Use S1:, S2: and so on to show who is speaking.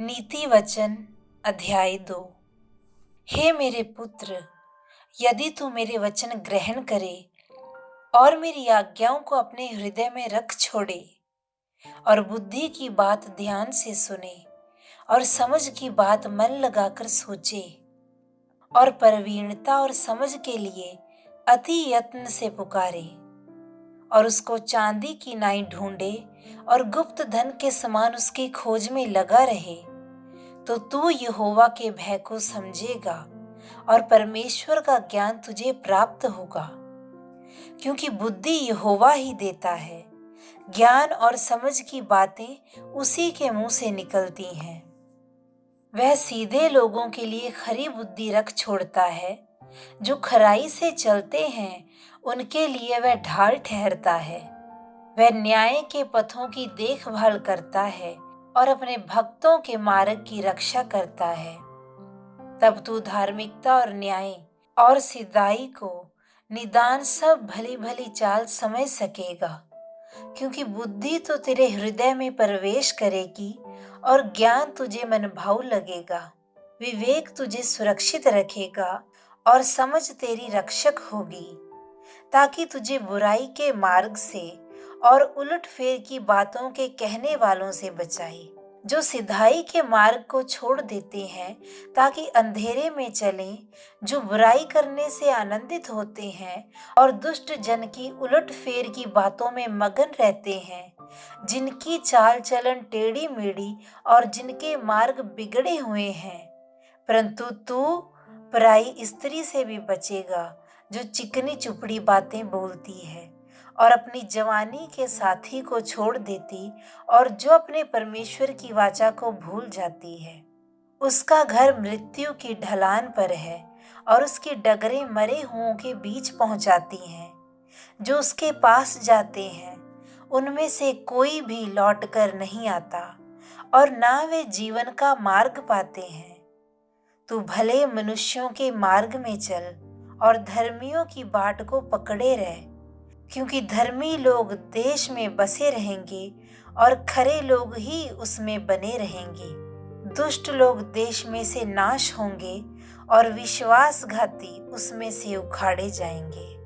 S1: नीति वचन अध्याय 2। हे मेरे पुत्र, यदि तू मेरे वचन ग्रहण करे और मेरी आज्ञाओं को अपने हृदय में रख छोड़े और बुद्धि की बात ध्यान से सुने और समझ की बात मन लगाकर सोचे और प्रवीणता और समझ के लिए अति यत्न से पुकारे और उसको चांदी की नाई ढूंढे और गुप्त धन के समान उसकी खोज में लगा रहे, तो तू यहोवा के भय को समझेगा और परमेश्वर का ज्ञान तुझे प्राप्त होगा। क्योंकि बुद्धि यहोवा ही देता है, ज्ञान और समझ की बातें उसी के मुंह से निकलती हैं। वह सीधे लोगों के लिए खरी बुद्धि रख छोड़ता है, जो खराई से चलते हैं उनके लिए वह ढाल ठहरता है। वह न्याय के पथों की देखभाल करता है और अपने भक्तों के मार्ग की रक्षा करता है। तब तू धार्मिकता और न्याय और सिधाई को निदान सब भली भली चाल समझ सकेगा। क्योंकि बुद्धि तो तेरे हृदय में प्रवेश करेगी और ज्ञान तुझे मनभाऊ लगेगा। विवेक तुझे सुरक्षित रखेगा और समझ तेरी रक्षक होगी, ताकि तुझे बुराई के मार्ग से और उलटफेर की बातों के कहने वालों से बचाए, जो सिधाई के मार्ग को छोड़ देते हैं ताकि अंधेरे में चलें, जो बुराई करने से आनंदित होते हैं और दुष्ट जन की उलटफेर की बातों में मगन रहते हैं, जिनकी चाल चलन टेढ़ी मेढ़ी और जिनके मार्ग बिगड़े हुए हैं। परंतु तू पराई स्त्री से भी बचेगा, जो चिकनी चुपड़ी बातें बोलती है और अपनी जवानी के साथी को छोड़ देती और जो अपने परमेश्वर की वाचा को भूल जाती है। उसका घर मृत्यु की ढलान पर है और उसकी डगरें मरे हुओं के बीच पहुंचाती हैं। जो उसके पास जाते हैं उनमें से कोई भी लौट कर नहीं आता और ना वे जीवन का मार्ग पाते हैं। तू भले मनुष्यों के मार्ग में चल और धर्मियों की बाट को पकड़े रह, क्योंकि धर्मी लोग देश में बसे रहेंगे और खरे लोग ही उसमें बने रहेंगे। दुष्ट लोग देश में से नाश होंगे और विश्वासघाती उसमें से उखाड़े जाएंगे।